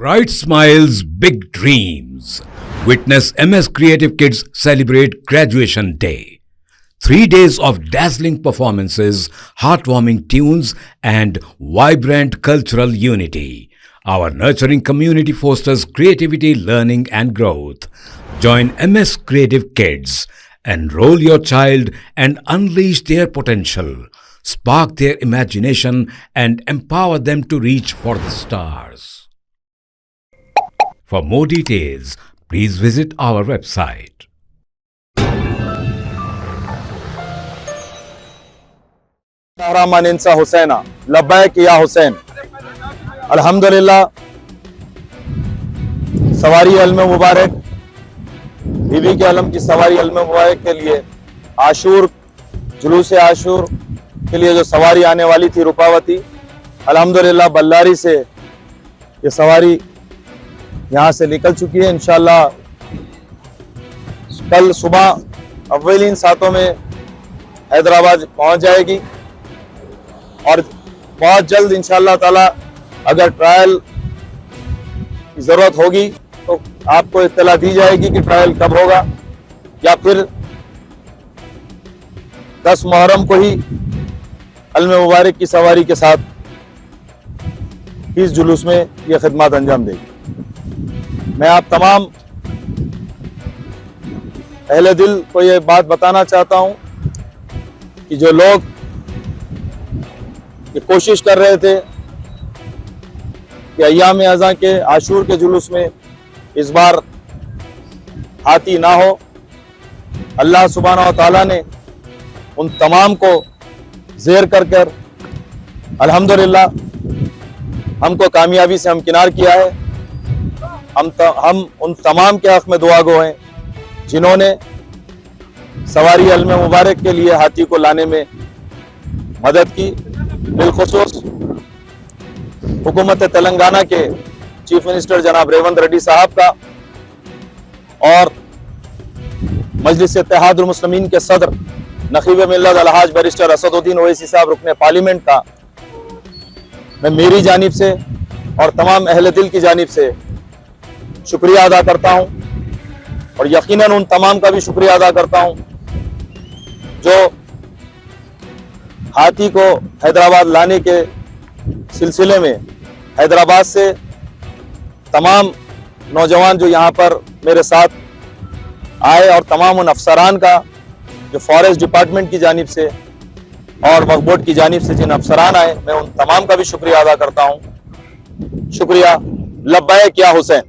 Bright smiles, big dreams. Witness MS Creative Kids celebrate Graduation Day. 3 days of dazzling performances, heartwarming tunes, and vibrant cultural unity. Our nurturing community fosters creativity, learning, and growth. Join MS Creative Kids. Enroll your child and unleash their potential. Spark their imagination and empower them to reach for the stars. For more details, please visit our website. रहमानिनसा Husaina लब्बैक या हुसैन। अल्हम्दुलिल्लाह, सवारी अलम मुबारक, बीबी के अलम की सवारी अलम मुबारक के लिए आशूर, जुलूस आशूर के लिए जो सवारी आने वाली थी रुपावती, अल्हम्दुलिल्लाह बल्लारी से ये सवारी यहाँ से निकल चुकी है। इंशाअल्लाह कल सुबह अव्वलीन सातों में हैदराबाद पहुँच जाएगी और बहुत जल्द इंशाअल्लाह ताला अगर ट्रायल की ज़रूरत होगी तो आपको इत्तला दी जाएगी कि ट्रायल कब होगा, या फिर 10 मुहर्रम को ही अलम मुबारक की सवारी के साथ इस जुलूस में यह खिदमत अंजाम देगी। मैं आप तमाम अहले दिल को ये बात बताना चाहता हूँ कि जो लोग ये कोशिश कर रहे थे कि अय्याम अज़ा के आशूर के जुलूस में इस बार हाथी ना हो, अल्लाह सुब्हानहू व तआला ने उन तमाम को ज़ेर कर कर अल्हम्दुलिल्लाह हमको कामयाबी से हमकिनार किया है। हम उन तमाम के हक़ में दुआ गो हैं जिन्होंने सवारी अलम मुबारक के लिए हाथी को लाने में मदद की। बिलखुसूस हुकूमत तेलंगाना के चीफ मिनिस्टर जनाब रेवंत रेड्डी साहब का और मजलिस इत्तेहादुल मुस्लिमीन के सदर नकीब मिल्लत अलहाज बैरिस्टर असदुद्दीन ओवैसी साहब रुकने पार्लियामेंट का मैं मेरी जानिब से और तमाम अहले दिल की जानिब से शुक्रिया अदा करता हूं, और यकीनन उन तमाम का भी शुक्रिया अदा करता हूं जो हाथी को हैदराबाद लाने के सिलसिले में हैदराबाद से तमाम नौजवान जो यहाँ पर मेरे साथ आए और तमाम उन अफसरान का जो फॉरेस्ट डिपार्टमेंट की जानिब से और वक्फ बोर्ड की जानिब से जिन अफसरान आए, मैं उन तमाम का भी शुक्रिया अदा करता हूँ। शुक्रिया। लब्बैक या Hussain.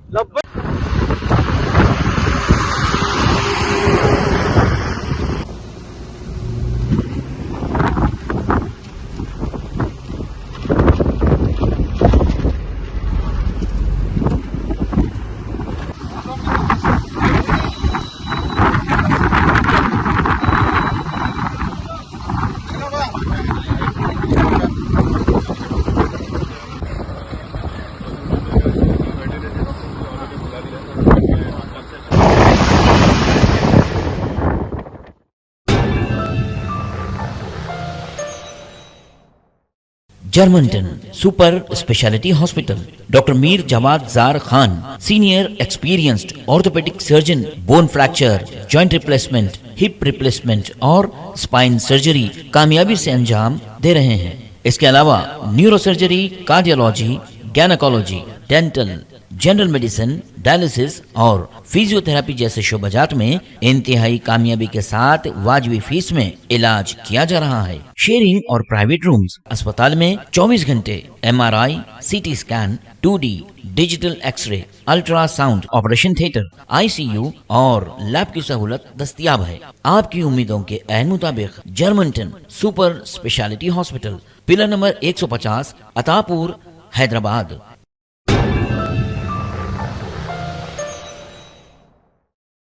Germanton super speciality hospital, doctor Mir Jawad Zar Khan, senior experienced orthopaedic surgeon, bone fracture, joint replacement, hip replacement और स्पाइन सर्जरी कामयाबी से अंजाम दे रहे हैं। इसके अलावा neuro surgery, cardiology, gynaecology, dental, general medicine, dialysis और फिजियोथेरेपी जैसे शोबाजात में इंतहाई कामयाबी के साथ वाजिबी फीस में इलाज किया जा रहा है। शेयरिंग और प्राइवेट रूम्स, अस्पताल में 24 घंटे MRI, CT scan, 2D digital x-ray, ultrasound, operation theatre, ICU और लैब की सहूलत दस्तयाब है। आपकी उम्मीदों के ऐन मुताबिक Germanton super speciality hospital, pillar number 150, Attapur, Hyderabad.